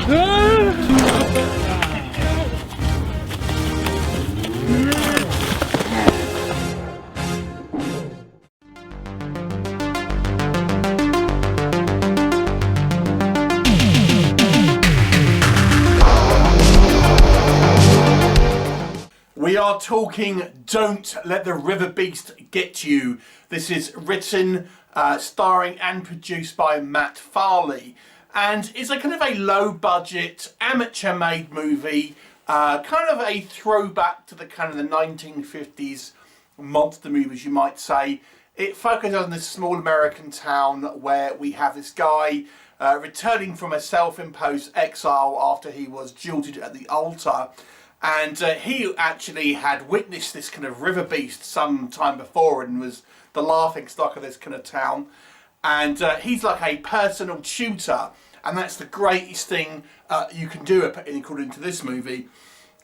We are talking Don't Let the River Beast Get You. This is written, starring and produced by Matt Farley. And it's a kind of a low budget, amateur made movie, kind of a throwback to the kind of the 1950s monster movies, you might say. It focuses on this small American town where we have this guy returning from a self-imposed exile after he was jilted at the altar. And he actually had witnessed this kind of river beast some time before and was the laughing stock of this kind of town. And he's like a personal tutor, and that's the greatest thing you can do according to this movie.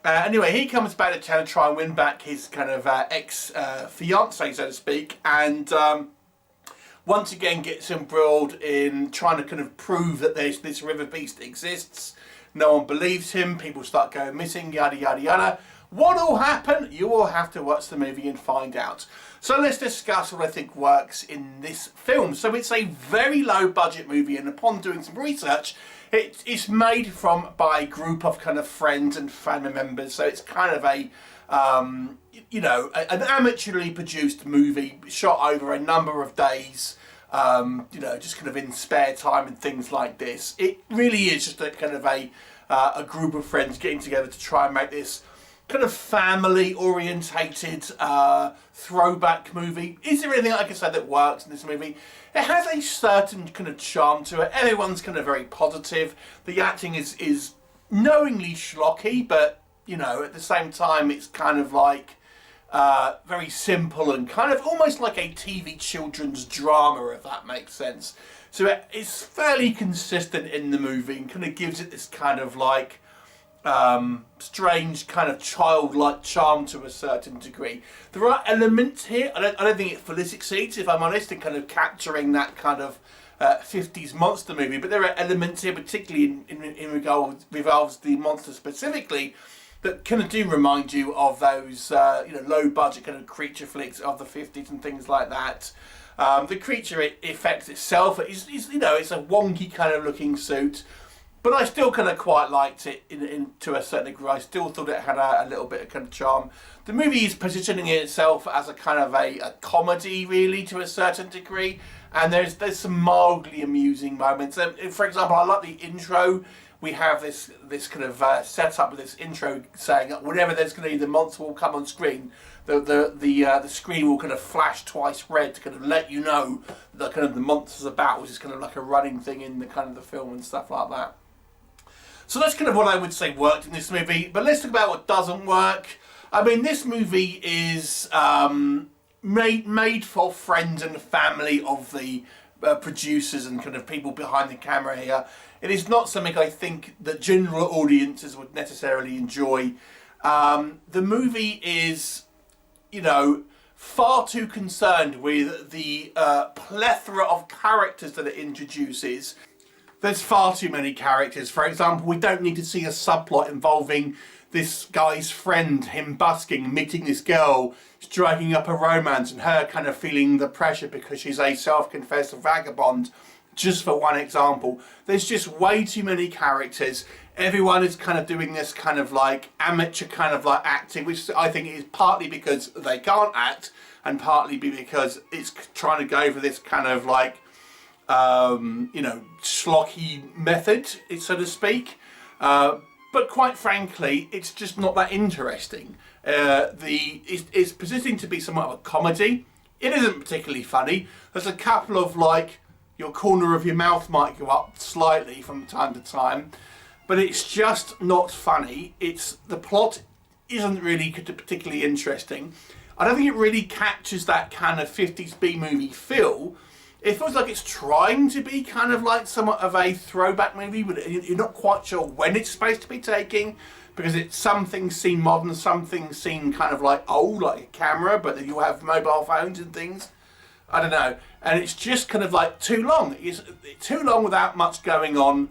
Anyway, he comes back to town to try and win back his kind of ex-fiancée, so to speak, and once again gets embroiled in trying to kind of prove that this river beast exists. No one believes him, people start going missing, yada yada yada. What will happen? You will have to watch the movie and find out. So let's discuss what I think works in this film. So it's a very low budget movie, and upon doing some research, it's made by a group of kind of friends and family members. So it's kind of a, you know, an amateurly produced movie shot over a number of days. You know, just kind of in spare time and things like this. It really is just a kind of a group of friends getting together to try and make this kind of family orientated throwback movie. Is there anything, like I said, that works in this movie? It has a certain kind of charm to it. Everyone's kind of very positive. The acting is knowingly schlocky, but you know, at the same time, it's kind of like very simple and kind of almost like a TV children's drama, if that makes sense. So it's fairly consistent in the movie and kind of gives it this kind of like strange kind of childlike charm to a certain degree. There are elements here, I don't think it fully succeeds, if I'm honest, in kind of capturing that kind of 50s monster movie, but there are elements here, particularly in regards to the monster specifically, that kind of do remind you of those you know, low budget kind of creature flicks of the 50s and things like that. The creature effect itself is you know, it's a wonky kind of looking suit, but I still kind of quite liked it to a certain degree. I still thought it had a little bit of kind of charm. The movie is positioning itself as a kind of a comedy, really, to a certain degree, and there's some mildly amusing moments. For example, I like the intro. We have this kind of setup with this intro saying whenever there's going to be the monster will come on screen, the screen will kind of flash twice red to kind of let you know that kind of the monster's about, which is kind of like a running thing in the kind of the film and stuff like that. So that's kind of what I would say worked in this movie. But let's talk about what doesn't work. I mean, this movie is made for friends and family of the producers and kind of people behind the camera here. It is not something I think that general audiences would necessarily enjoy. The movie is, you know, far too concerned with the plethora of characters that it introduces. There's far too many characters. For example, we don't need to see a subplot involving this guy's friend, him busking, meeting this girl, striking up a romance, and her kind of feeling the pressure because she's a self-confessed vagabond. Just for one example, there's just way too many characters. Everyone is kind of doing this kind of like amateur kind of like acting, which I think is partly because they can't act and partly because it's trying to go for this kind of like, you know, schlocky method, so to speak. But quite frankly, it's just not that interesting. It's positioning to be somewhat of a comedy. It isn't particularly funny. There's a couple of like, your corner of your mouth might go up slightly from time to time, but it's just not funny. The plot isn't really particularly interesting. I don't think it really captures that kind of 50s B-movie feel. It feels like it's trying to be kind of like somewhat of a throwback movie, but you're not quite sure when it's supposed to be taking, because it's some things seem modern, some things seem kind of like old, like a camera, but then you have mobile phones and things. I don't know, and it's just kind of like too long. It's too long without much going on.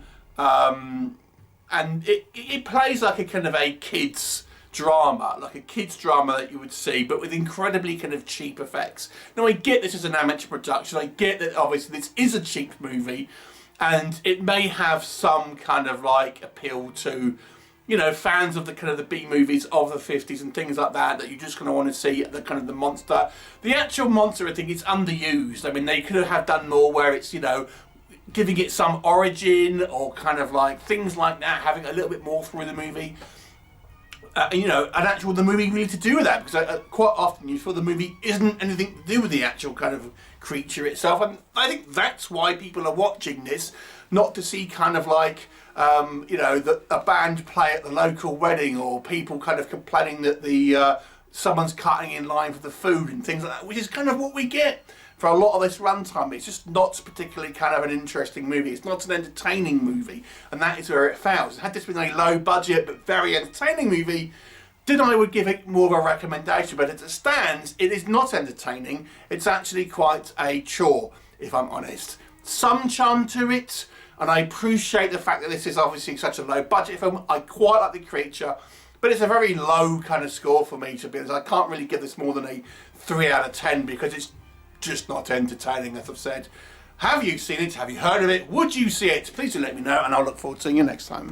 and it plays like a kind of a kids drama, like a kids drama that you would see, but with incredibly kind of cheap effects. Now I get this is an amateur production, I get that obviously this is a cheap movie, and it may have some kind of like appeal to, you know, fans of the kind of the B movies of the 50s and things like that, that you just kind of want to see the kind of the monster. The actual monster, I think, is underused. I mean, they could have done more where it's, you know, giving it some origin or kind of like things like that, having a little bit more through the movie. You know, and actual the movie really to do with that, because quite often you feel the movie isn't anything to do with the actual kind of creature itself, and I think that's why people are watching this, not to see kind of like you know, a band play at the local wedding, or people kind of complaining that the someone's cutting in line for the food and things like that, which is kind of what we get for a lot of this runtime. It's just not particularly kind of an interesting movie. It's not an entertaining movie, and that is where it fails. Had this been a low budget but very entertaining movie, then I would give it more of a recommendation. But as it stands, it is not entertaining. It's actually quite a chore, if I'm honest. Some charm to it, and I appreciate the fact that this is obviously such a low budget film. I quite like the creature, but it's a very low kind of score for me, to be honest. I can't really give this more than a 3 out of 10 because it's just not entertaining, as I've said. Have you seen it? Have you heard of it? Would you see it? Please do let me know, and I'll look forward to seeing you next time.